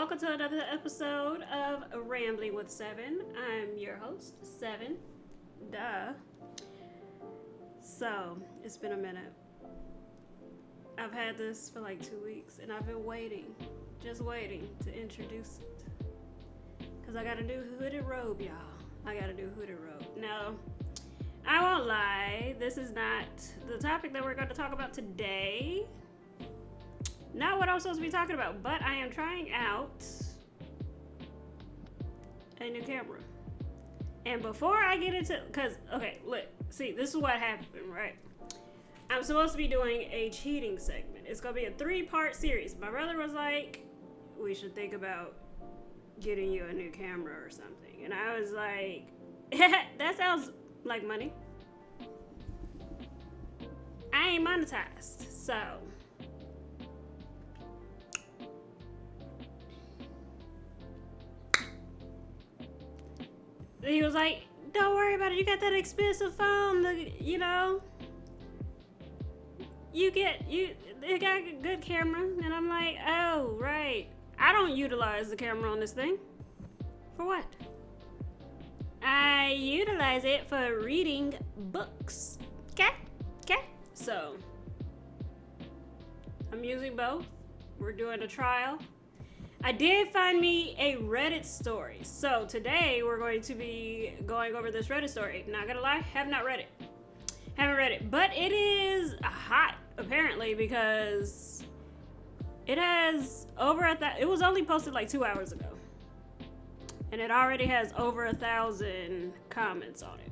welcome to another episode of Rambling with Seven. I'm your host, Seven. Duh. So, it's been a minute. I've had this for like 2 weeks, and I've been waiting, just waiting to introduce it. Because I got a new hooded robe, y'all. I got a new hooded robe. Now, I won't lie, this is not the topic that we're going to talk about today. Not what I'm supposed to be talking about, but I am trying out a new camera. And before I get into, look, see, this is what happened, right? I'm supposed to be doing a cheating segment. It's going to be a 3-part series. My brother was like, we should think about getting you a new camera or something. And I was like, that sounds like money. I ain't monetized, so he was like, don't worry about it. You got that expensive phone, you got a good camera. And I'm like, oh, right. I don't utilize the camera on this thing. For what? I utilize it for reading books. Okay? So, I'm using both. We're doing a trial. I did find me a Reddit story. So today we're going to be going over this Reddit story. Not gonna lie, haven't read it. But it is hot, apparently, because it has it was only posted like 2 hours ago. And it already has over 1,000 comments on it.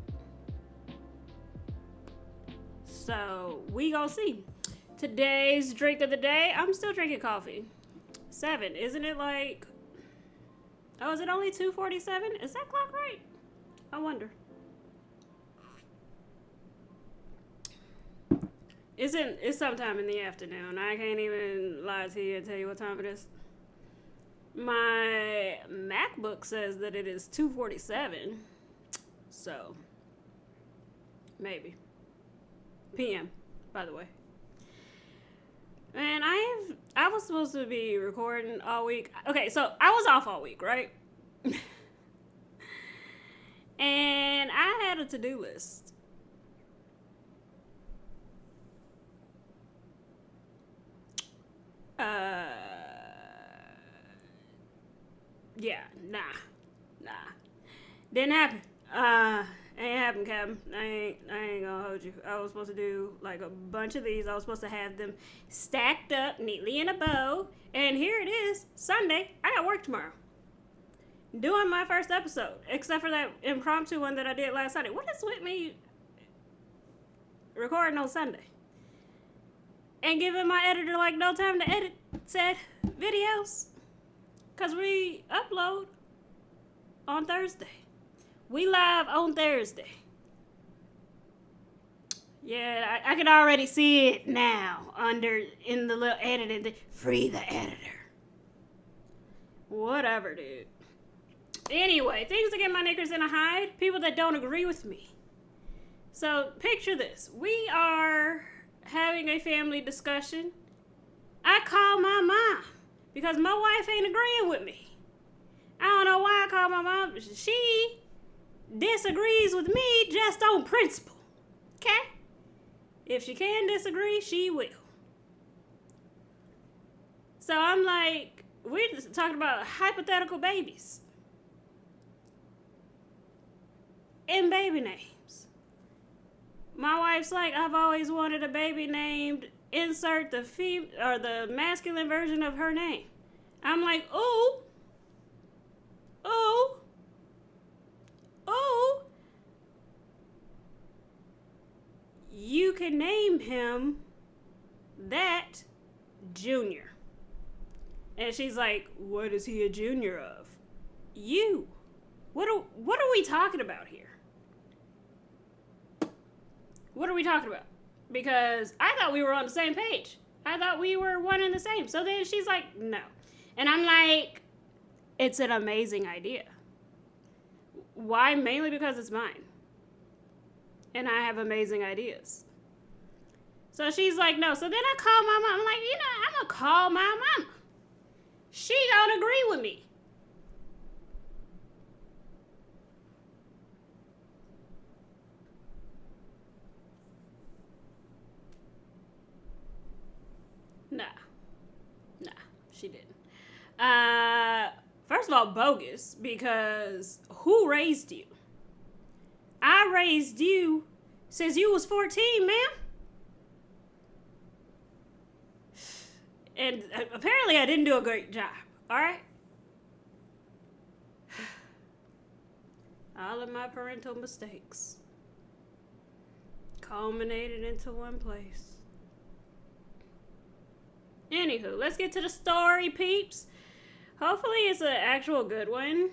So we gonna see. Today's drink of the day, I'm still drinking coffee. 7, isn't it like, oh, is it only 2:47? Is that clock right? I wonder. It's sometime in the afternoon. I can't even lie to you and tell you what time it is. My MacBook says that it is 2:47, so maybe PM, by the way. Man, I was supposed to be recording all week. Okay, so I was off all week, right? And I had a to-do list. Yeah, nah. Didn't happen. Ain't happen, Captain. I ain't gonna hold you. I was supposed to do like a bunch of these. I was supposed to have them stacked up neatly in a bow. And here it is, Sunday. I got work tomorrow. Doing my first episode, except for that impromptu one that I did last Sunday. What is with me recording on Sunday? And giving my editor like no time to edit said videos? Because we upload on Thursday. We live on Thursday. Yeah, I can already see it now in the little editing thing. Free the editor. Whatever, dude. Anyway, things that get my knickers in a hide. People that don't agree with me. So, picture this. We are having a family discussion. I call my mom because my wife ain't agreeing with me. I don't know why I call my mom. She disagrees with me just on principle. Okay? If she can disagree, she will. So I'm like, we're just talking about hypothetical babies. And baby names. My wife's like, I've always wanted a baby named insert the masculine version of her name. I'm like, ooh. You can name him that Junior. And she's like, what is he a junior of? You. What are we talking about here? What are we talking about? Because I thought we were on the same page. I thought we were one and the same. So then she's like, no. And I'm like, it's an amazing idea. Why? Mainly because it's mine. And I have amazing ideas. So she's like, no. So then I call my mom. I'm like, I'm going to call my mama. She don't agree with me. Nah, nah, she didn't. First of all, bogus, because who raised you? I raised you since you was 14, ma'am. And apparently I didn't do a great job, alright? All of my parental mistakes culminated into one place. Anywho, let's get to the story, peeps. Hopefully it's an actual good one.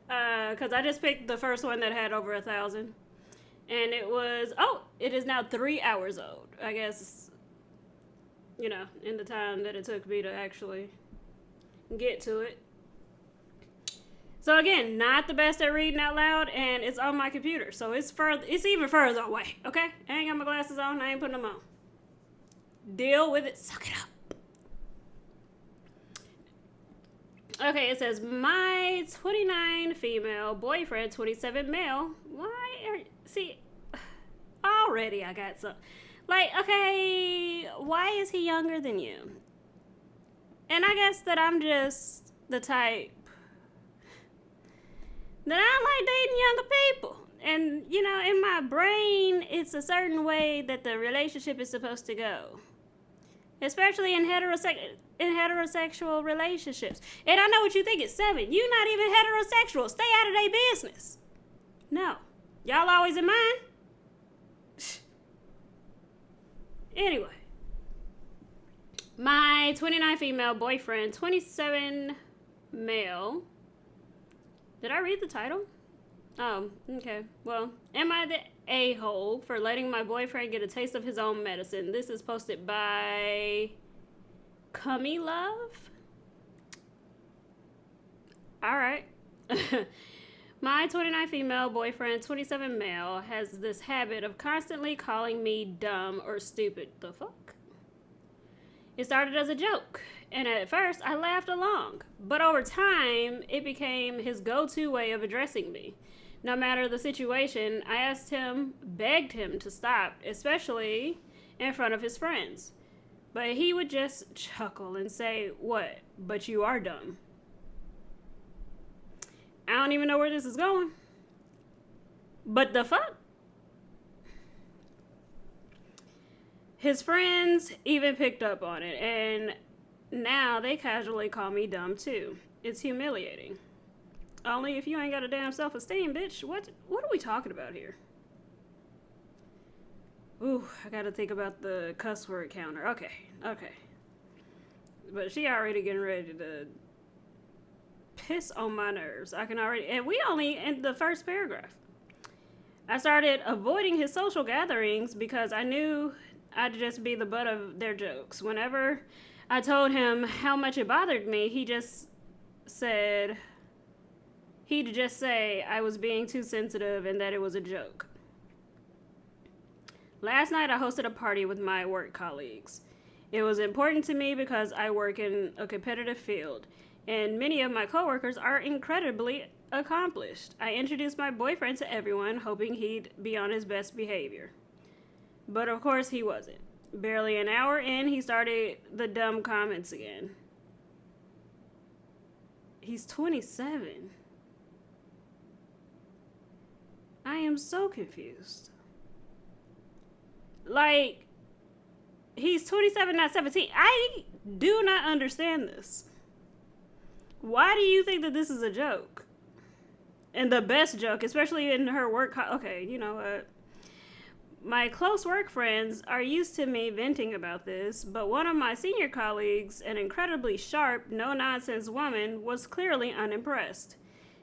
Because I just picked the first one that had over 1,000. And it is now 3 hours old. I guess, in the time that it took me to actually get to it. So again, not the best at reading out loud, and it's on my computer. So it's even further away, okay? I ain't got my glasses on, I ain't putting them on. Deal with it, suck it up. Okay, it says, my 29 female boyfriend, 27 male. Already I got some. Okay, why is he younger than you? And I guess that I'm just the type that I don't like dating younger people. And, in my brain, it's a certain way that the relationship is supposed to go. Especially in heterosexual relationships. And I know what you think, it's 7. You're not even heterosexual. Stay out of their business. No. Y'all always in mine? Anyway. My 29 female boyfriend, 27 male. Did I read the title? Oh, okay. Well, am I the a-hole for letting my boyfriend get a taste of his own medicine? This is posted by Cummy Love. Alright. My 29 female boyfriend, 27 male, has this habit of constantly calling me dumb or stupid. The fuck? It started as a joke, and at first I laughed along. But over time, it became his go-to way of addressing me. No matter the situation, I begged him to stop, especially in front of his friends. But he would just chuckle and say, "What? But you are dumb." I don't even know where this is going. But the fuck? His friends even picked up on it, and now they casually call me dumb too. It's humiliating. Only if you ain't got a damn self-esteem, bitch. What are we talking about here? Ooh, I gotta think about the cuss word counter. Okay. But she already getting ready to piss on my nerves. And we only in the first paragraph. I started avoiding his social gatherings because I knew I'd just be the butt of their jokes. Whenever I told him how much it bothered me, he'd just say I was being too sensitive and that it was a joke. Last night I hosted a party with my work colleagues. It was important to me because I work in a competitive field, and many of my coworkers are incredibly accomplished. I introduced my boyfriend to everyone, hoping he'd be on his best behavior. But of course he wasn't. Barely an hour in, he started the dumb comments again. He's 27. I am so confused. He's 27, not 17. I do not understand this. Why do you think that this is a joke? And the best joke, especially in her work. Okay, you know what? My close work friends are used to me venting about this, but one of my senior colleagues, an incredibly sharp, no-nonsense woman, was clearly unimpressed.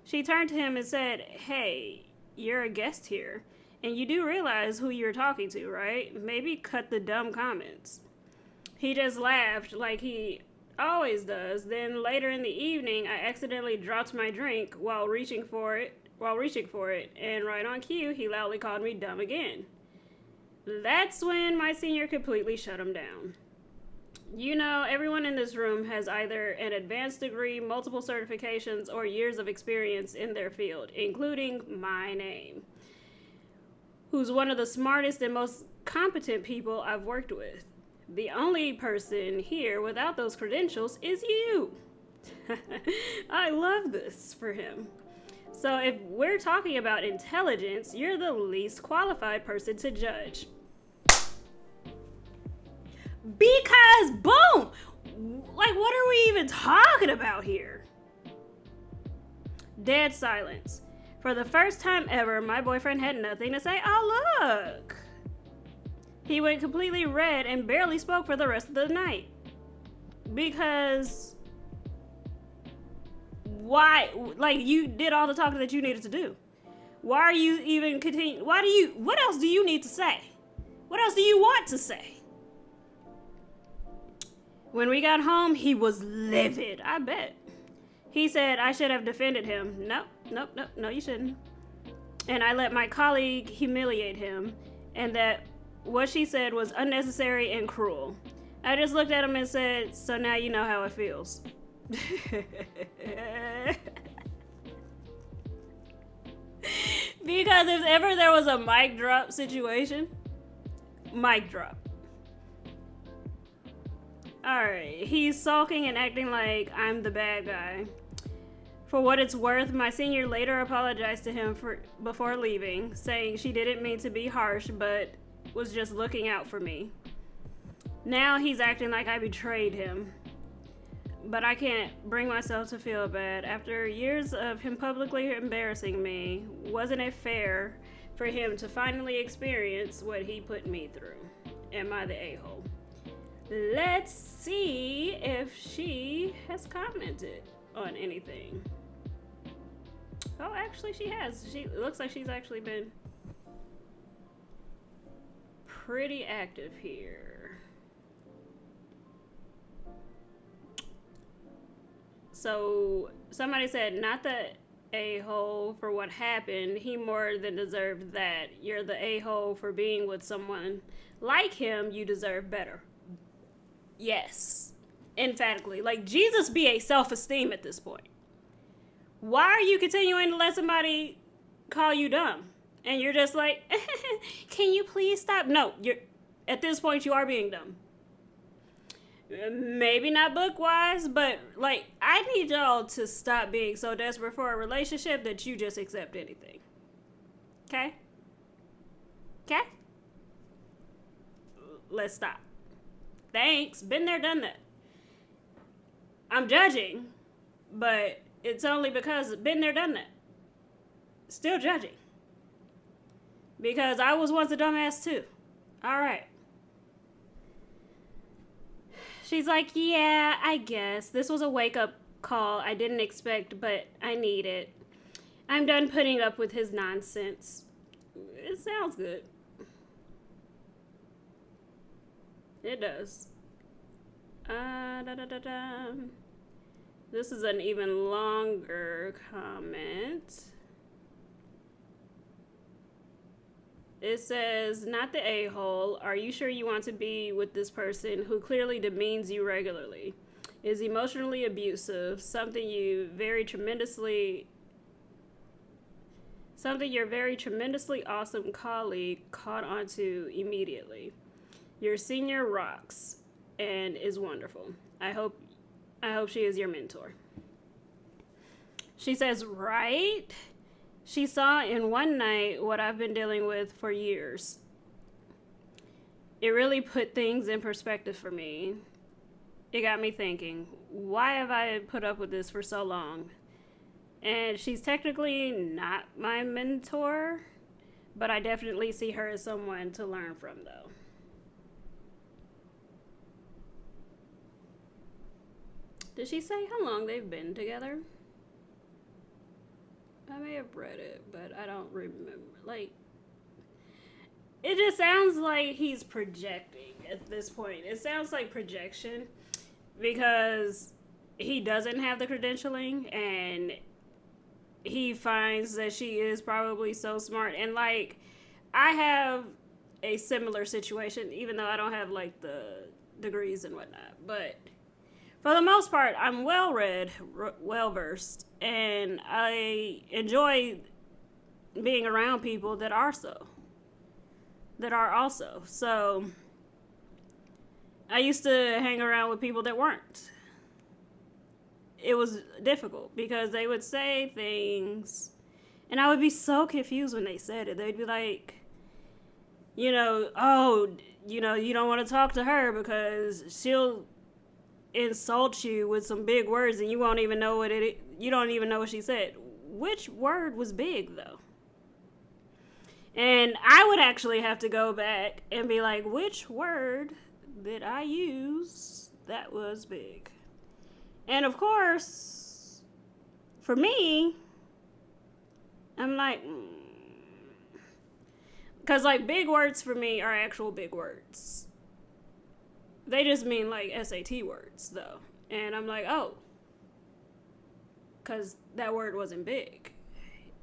She turned to him and said, "Hey, you're a guest here, and you do realize who you're talking to, right? Maybe cut the dumb comments." He just laughed like he always does. Then later in the evening, I accidentally dropped my drink while reaching for it, and right on cue, he loudly called me dumb again. That's when my senior completely shut him down. You know, everyone in this room has either an advanced degree, multiple certifications, or years of experience in their field, including my name, who's one of the smartest and most competent people I've worked with. The only person here without those credentials is you. I love this for him. So if we're talking about intelligence, you're the least qualified person to judge. Because, boom! Like, what are we even talking about here? Dead silence. For the first time ever, my boyfriend had nothing to say. Oh, look! He went completely red and barely spoke for the rest of the night. Because... why? Like, you did all the talking that you needed to do. Why are you even continuing? What else do you need to say? What else do you want to say? When we got home, he was livid, I bet. He said I should have defended him. No, you shouldn't. And I let my colleague humiliate him, and that what she said was unnecessary and cruel. I just looked at him and said, so now you know how it feels. Because if ever there was a mic drop situation, mic drop. Alright, he's sulking and acting like I'm the bad guy. For what it's worth, my senior later apologized to him before leaving, saying she didn't mean to be harsh, but was just looking out for me. Now he's acting like I betrayed him. But I can't bring myself to feel bad. After years of him publicly embarrassing me, wasn't it fair for him to finally experience what he put me through? Am I the a-hole? Let's see if she has commented on anything. Oh, actually she has. It looks like she's actually been pretty active here. So somebody said, not the a-hole for what happened. He more than deserved that. You're the a-hole for being with someone like him. You deserve better. Yes, emphatically. Like, Jesus be a self-esteem at this point. Why are you continuing to let somebody call you dumb? And you're just like, can you please stop? No, at this point, you are being dumb. Maybe not book-wise, but, like, I need y'all to stop being so desperate for a relationship that you just accept anything. Okay? Okay? Let's stop. Thanks. Been there, done that. I'm judging, but it's only because been there, done that. Still judging. Because I was once a dumbass too. All right. She's like, yeah, I guess. This was a wake-up call I didn't expect, but I need it. I'm done putting up with his nonsense. It sounds good. It does. This is an even longer comment. It says, not the a-hole. Are you sure you want to be with this person who clearly demeans you regularly? Is emotionally abusive, something your very tremendously awesome colleague caught onto immediately. Your senior rocks and is wonderful. I hope she is your mentor. She says, right? She saw in one night what I've been dealing with for years. It really put things in perspective for me. It got me thinking, why have I put up with this for so long? And she's technically not my mentor, but I definitely see her as someone to learn from, though. Did she say how long they've been together? I may have read it, but I don't remember. Like, it just sounds like he's projecting at this point. It sounds like projection because he doesn't have the credentialing and he finds that she is probably so smart. And, like, I have a similar situation, even though I don't have, like, the degrees and whatnot. But for the most part, I'm well read, well versed, and I enjoy being around people that are also. So I used to hang around with people that weren't. It was difficult because they would say things and I would be so confused when they said it. They'd be like, oh, you don't want to talk to her because she'll insult you with some big words and you won't even know you don't even know what she said. Which word was big though? And I would actually have to go back and be like, which word did I use that was big? And of course, for me, I'm like, because like big words for me are actual big words. They just mean like SAT words though. And I'm like, oh, because that word wasn't big.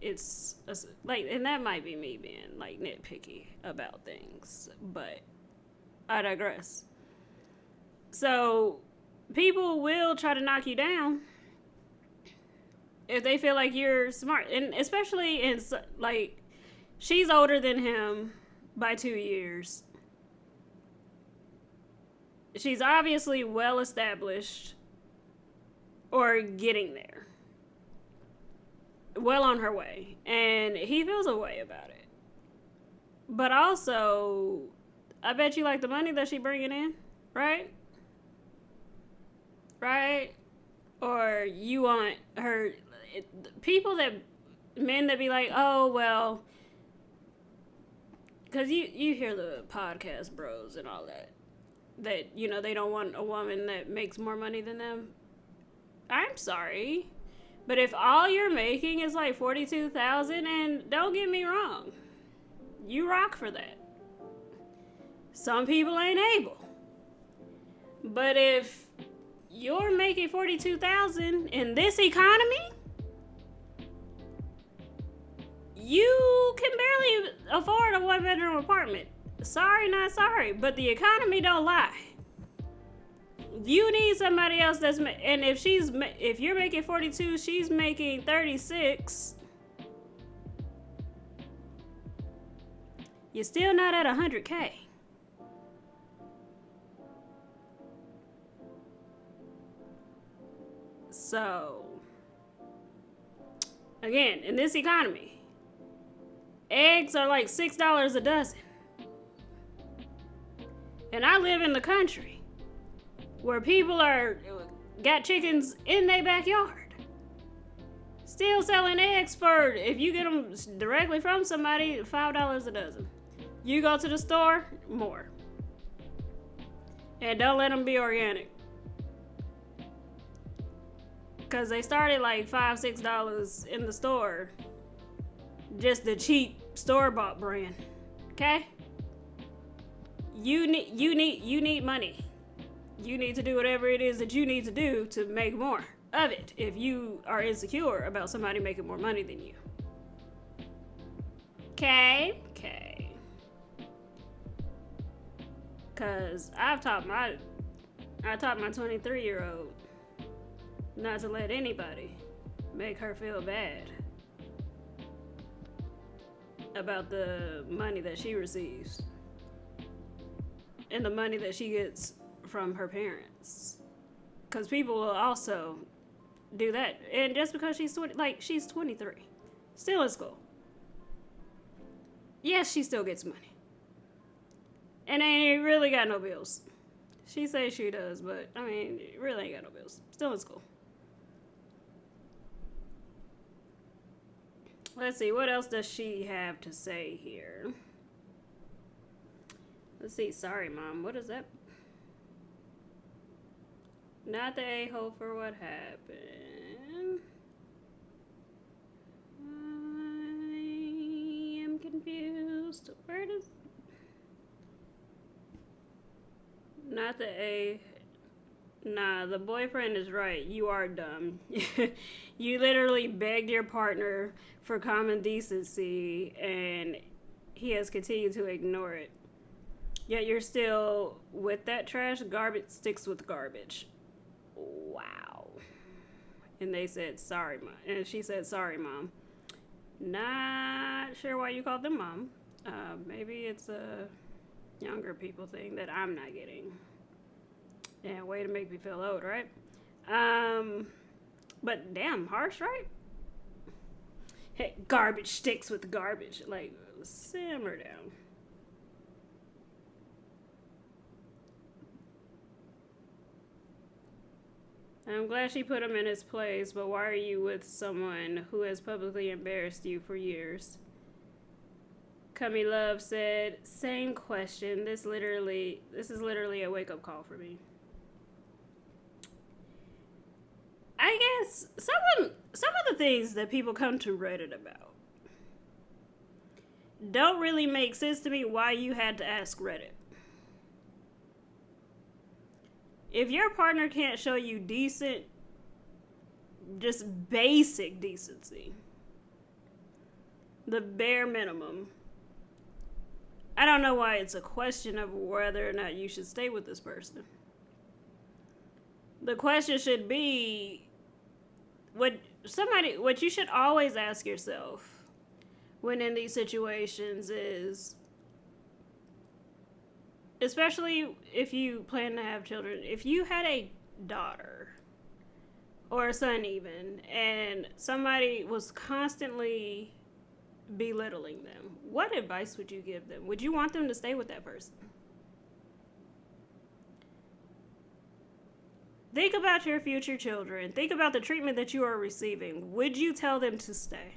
It's like, and that might be me being like nitpicky about things, but I digress. So people will try to knock you down if they feel like you're smart, and especially in like, she's older than him by 2 years. She's obviously well established or getting there, well on her way, and he feels a way about it. But also, I bet you like the money that she bringing in, right? Or you want her, men that be like, oh, well, because you hear the podcast bros and all that they don't want a woman that makes more money than them. I'm sorry, but if all you're making is like $42,000, and don't get me wrong, you rock for that. Some people ain't able. But if you're making $42,000 in this economy, you can barely afford a 1-bedroom apartment. Sorry, not sorry, but the economy don't lie. You need somebody else and if you're making 42, she's making 36. You're still not at 100K. So, again, in this economy, eggs are like $6 a dozen. And I live in the country where people got chickens in their backyard. Still selling eggs for, if you get them directly from somebody, $5 a dozen. You go to the store, more. And don't let them be organic. Because they started like $5, $6 in the store. Just the cheap store-bought brand. Okay? You need money. You need to do whatever it is that you need to do to make more of it if you are insecure about somebody making more money than you. Okay? Cause I taught my 23-year-old not to let anybody make her feel bad about the money that she receives and the money that she gets from her parents. Because people will also do that. And just because she's 23, still in school. Yes, she still gets money. And ain't really got no bills. She says she does, but, I mean, really ain't got no bills. Still in school. Let's see, what else does she have to say here? Let's see, sorry, Mom, what is that? Not the a-hole for what happened. I am confused. Where does... Not the a... Nah, the boyfriend is right. You are dumb. You literally begged your partner for common decency, and he has continued to ignore it. Yet you're still with that trash. Garbage sticks with garbage. Wow. And they said, sorry, Mom. And she said, sorry, Mom. Not sure why you called them Mom. Maybe it's a younger people thing that I'm not getting. Yeah, way to make me feel old, right? But damn, harsh, right? Hey, garbage sticks with garbage. Like, simmer down. I'm glad she put him in his place, but why are you with someone who has publicly embarrassed you for years? Cummy Love said, same question. This is literally a wake-up call for me. I guess some of the things that people come to Reddit about don't really make sense to me why you had to ask Reddit. If your partner can't show you decent, just basic decency, the bare minimum, I don't know why it's a question of whether or not you should stay with this person. The question should be, what you should always ask yourself when in these situations is, especially if you plan to have children, if you had a daughter or a son even, and somebody was constantly belittling them, what advice would you give them? Would you want them to stay with that person? Think about your future children. Think about the treatment that you are receiving. Would you tell them to stay?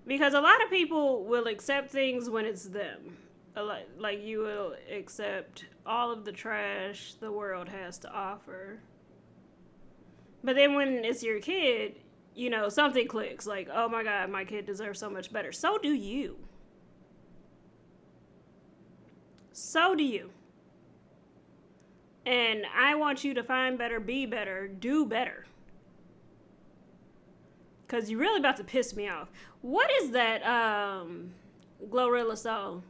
Because a lot of people will accept things when it's them. Like you will accept all of the trash the world has to offer. But then when it's your kid, you know, something clicks. Like, oh my God, my kid deserves so much better. So do you. So do you. And I want you to find better, be better, do better. Because you're really about to piss me off. What is that, Glorilla song?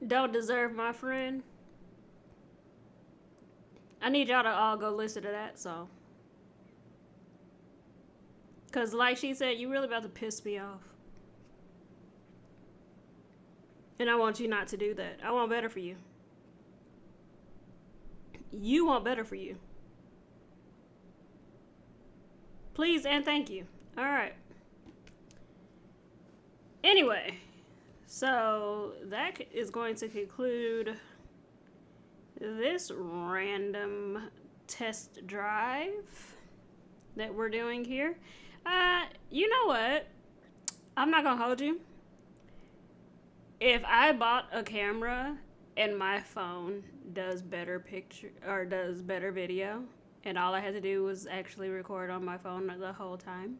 Don't deserve my friend. I need y'all to all go listen to that song. Because like she said, you really about to piss me off. And I want you not to do that. I want better for you. You want better for you. Please and thank you. All right. Anyway, so that is going to conclude this random test drive that we're doing here. You know what? I'm not gonna hold you. If I bought a camera and my phone does better picture or does better video, and all I had to do was actually record on my phone the whole time,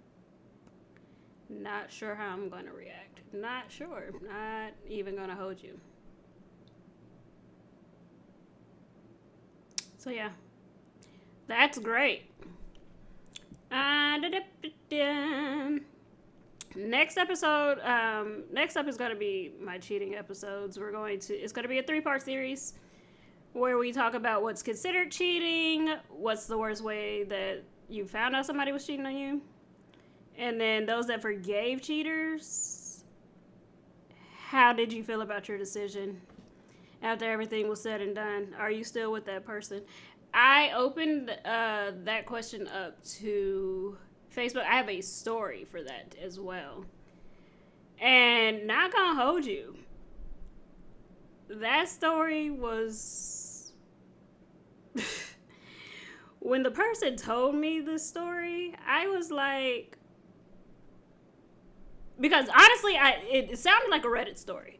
not sure how I'm gonna react. Not sure. Not even gonna hold you. So yeah, that's great. Next episode, next up is going to be my cheating episodes. It's going to be a 3-part series where we talk about what's considered cheating, what's the worst way that you found out somebody was cheating on you, and then those that forgave cheaters, how did you feel about your decision after everything was said and done? Are you still with that person? I opened that question up to Facebook. I have a story for that as well. And not gonna hold you, that story was... When the person told me this story, I was like... Because honestly, it sounded like a Reddit story.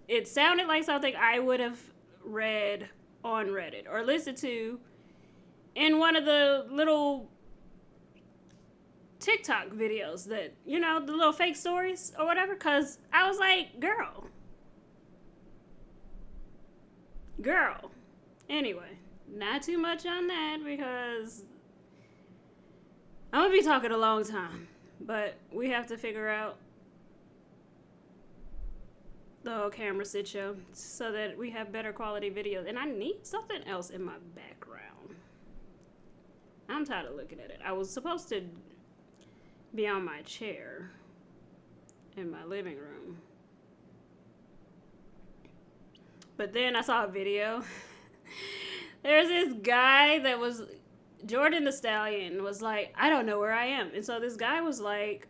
It sounded like something I would have read on Reddit or listened to in one of the little TikTok videos that, you know, the little fake stories or whatever. Because I was like, girl. Anyway, not too much on that because I'm going to be talking a long time. But we have to figure out the whole camera situation so that we have better quality videos. And I need something else in my background. I'm tired of looking at it. I was supposed to be on my chair in my living room. But then I saw a video. There's this guy that was, Jordan the Stallion was like, I don't know where I am. And so this guy was like,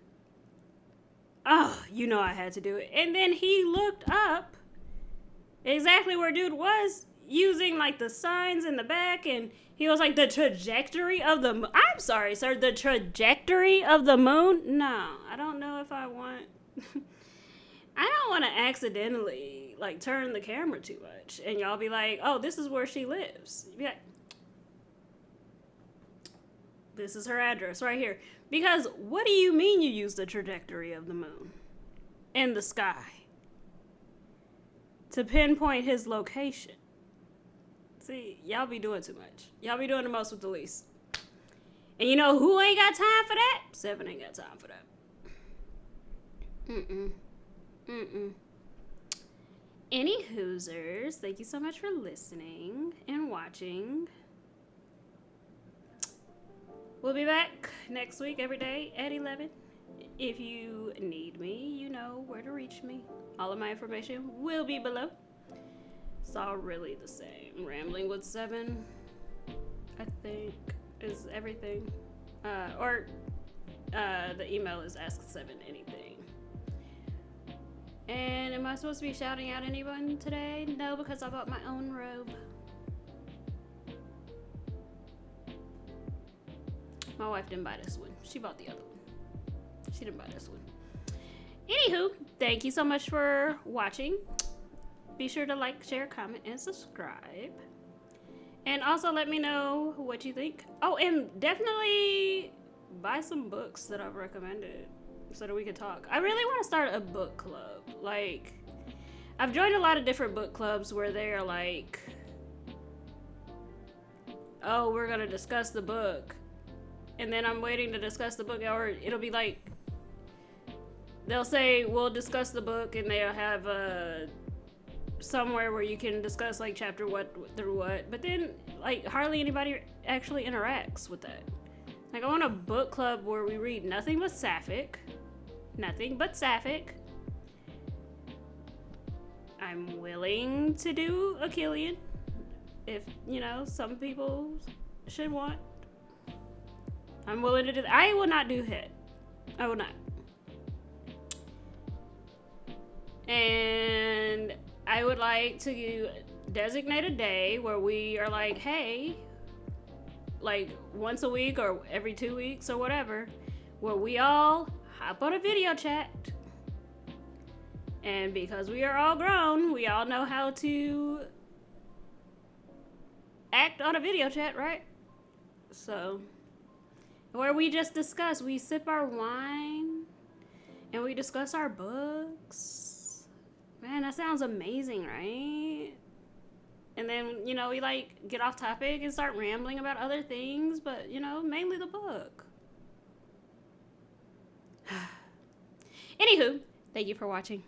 oh, you know I had to do it. And then he looked up exactly where dude was using like the signs in the back, and he was like, the trajectory of the moon. I'm sorry, sir, the trajectory of the moon? No, I don't know if I want... I don't want to accidentally like turn the camera too much and y'all be like, oh, this is where she lives. Be like, this is her address right here. Because what do you mean you use the trajectory of the moon in the sky to pinpoint his location? See, y'all be doing too much. Y'all be doing the most with the least. And you know who ain't got time for that? Seven ain't got time for that. Any Hoosers, thank you so much for listening and watching. We'll be back next week every day at 11. If you need me, you know where to reach me. All of my information will be below. It's all really the same. Rambling with 7, I think, is everything. Or the email is ask7anything. And am I supposed to be shouting out anyone today? No, because I bought my own robe. My wife didn't buy this one. She bought the other one. She didn't buy this one. Anywho, thank you so much for watching. Be sure to like, share, comment, and subscribe. And also let me know what you think. Oh, and definitely buy some books that I've recommended so that we can talk. I really want to start a book club. Like, I've joined a lot of different book clubs where they're like, oh, we're going to discuss the book. And then I'm waiting to discuss the book, or it'll be like, they'll say, we'll discuss the book, and they'll have somewhere where you can discuss like chapter what through what. But then, like, hardly anybody actually interacts with that. Like, I want a book club where we read nothing but Sapphic. Nothing but Sapphic. I'm willing to do a Killian. If, you know, some people should want. I'm willing to do that. I will not do Hit. I will not. And I would like to designate a day where we are like, hey, like once a week or every 2 weeks or whatever, where we all hop on a video chat. And because we are all grown, we all know how to act on a video chat, right? So, where we just discuss, we sip our wine and we discuss our books. Man, that sounds amazing, right? And then, you know, we like get off topic and start rambling about other things, but, you know, mainly the book. Anywho, thank you for watching.